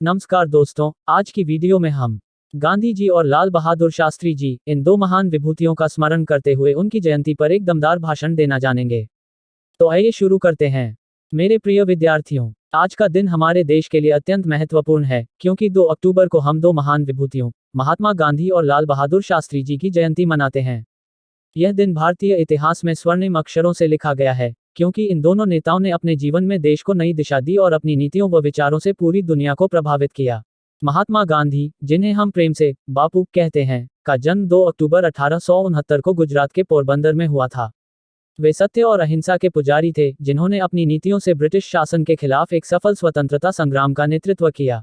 नमस्कार दोस्तों, आज की वीडियो में हम गांधी जी और लाल बहादुर शास्त्री जी इन दो महान विभूतियों का स्मरण करते हुए उनकी जयंती पर एक दमदार भाषण देना जानेंगे। तो आइए शुरू करते हैं। मेरे प्रिय विद्यार्थियों, आज का दिन हमारे देश के लिए अत्यंत महत्वपूर्ण है क्योंकि 2 अक्टूबर को हम दो महान विभूतियों महात्मा गांधी और लाल बहादुर शास्त्री जी की जयंती मनाते हैं। यह दिन भारतीय इतिहास में स्वर्णिम अक्षरों से लिखा गया है क्योंकि इन दोनों नेताओं ने अपने जीवन में देश को नई दिशा दी और अपनी नीतियों व विचारों से पूरी दुनिया को प्रभावित किया। महात्मा गांधी, जिन्हें हम प्रेम से बापू कहते हैं, का जन्म 2 अक्टूबर 1869 को गुजरात के पोरबंदर में हुआ था। वे सत्य और अहिंसा के पुजारी थे, जिन्होंने अपनी नीतियों से ब्रिटिश शासन के खिलाफ एक सफल स्वतंत्रता संग्राम का नेतृत्व किया।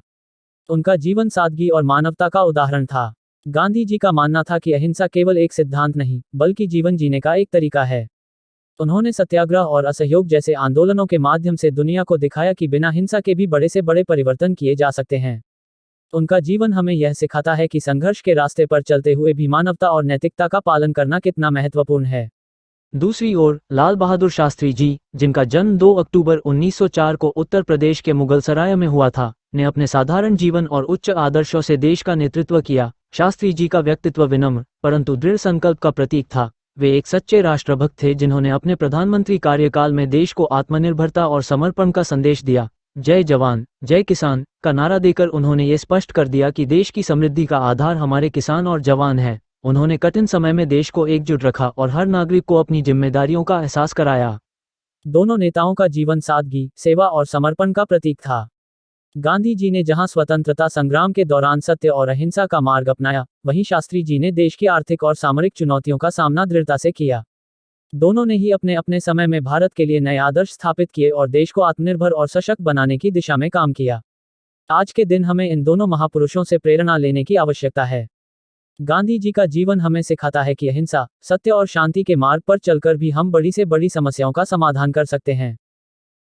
उनका जीवन सादगी और मानवता का उदाहरण था। गांधी जी का मानना था कि अहिंसा केवल एक सिद्धांत नहीं, बल्कि जीवन जीने का एक तरीका है। उन्होंने सत्याग्रह और असहयोग जैसे आंदोलनों के माध्यम से दुनिया को दिखाया कि बिना हिंसा के भी बड़े से बड़े परिवर्तन किए जा सकते हैं। उनका जीवन हमें यह सिखाता है कि संघर्ष के रास्ते पर चलते हुए भी मानवता और नैतिकता का पालन करना कितना महत्वपूर्ण है। दूसरी ओर लाल बहादुर शास्त्री जी, जिनका जन्म 2 अक्टूबर 1904 को उत्तर प्रदेश के मुगलसराय में हुआ था, ने अपने साधारण जीवन और उच्च आदर्शों से देश का नेतृत्व किया। शास्त्री जी का व्यक्तित्व विनम्र परंतु दृढ़ संकल्प का प्रतीक था। वे एक सच्चे राष्ट्रभक्त थे जिन्होंने अपने प्रधानमंत्री कार्यकाल में देश को आत्मनिर्भरता और समर्पण का संदेश दिया। जय जवान जय किसान का नारा देकर उन्होंने ये स्पष्ट कर दिया कि देश की समृद्धि का आधार हमारे किसान और जवान हैं। उन्होंने कठिन समय में देश को एकजुट रखा और हर नागरिक को अपनी जिम्मेदारियों का एहसास कराया। दोनों नेताओं का जीवन सादगी, सेवा और समर्पण का प्रतीक था। गांधी जी ने जहां स्वतंत्रता संग्राम के दौरान सत्य और अहिंसा का मार्ग अपनाया, वहीं शास्त्री जी ने देश की आर्थिक और सामरिक चुनौतियों का सामना दृढ़ता से किया। दोनों ने ही अपने अपने समय में भारत के लिए नए आदर्श स्थापित किए और देश को आत्मनिर्भर और सशक्त बनाने की दिशा में काम किया। आज के दिन हमें इन दोनों महापुरुषों से प्रेरणा लेने की आवश्यकता है। गांधी जी का जीवन हमें सिखाता है कि अहिंसा, सत्य और शांति के मार्ग पर चलकर भी हम बड़ी से बड़ी समस्याओं का समाधान कर सकते हैं।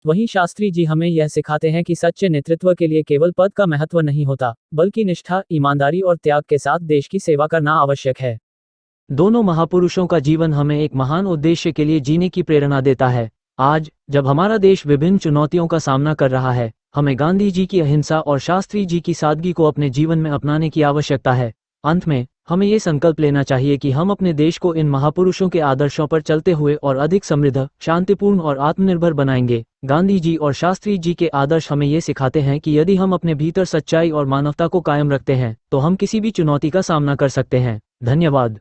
वहीं शास्त्री जी हमें यह सिखाते हैं कि सच्चे नेतृत्व के लिए केवल पद का महत्व नहीं होता, बल्कि निष्ठा, ईमानदारी और त्याग के साथ देश की सेवा करना आवश्यक है। दोनों महापुरुषों का जीवन हमें एक महान उद्देश्य के लिए जीने की प्रेरणा देता है। आज जब हमारा देश विभिन्न चुनौतियों का सामना कर रहा है, हमें गांधी जी की अहिंसा और शास्त्री जी की सादगी को अपने जीवन में अपनाने की आवश्यकता है। अंत में हमें ये संकल्प लेना चाहिए कि हम अपने देश को इन महापुरुषों के आदर्शों पर चलते हुए और अधिक समृद्ध, शांतिपूर्ण और आत्मनिर्भर बनाएंगे। गांधी जी और शास्त्री जी के आदर्श हमें ये सिखाते हैं कि यदि हम अपने भीतर सच्चाई और मानवता को कायम रखते हैं, तो हम किसी भी चुनौती का सामना कर सकते हैं। धन्यवाद।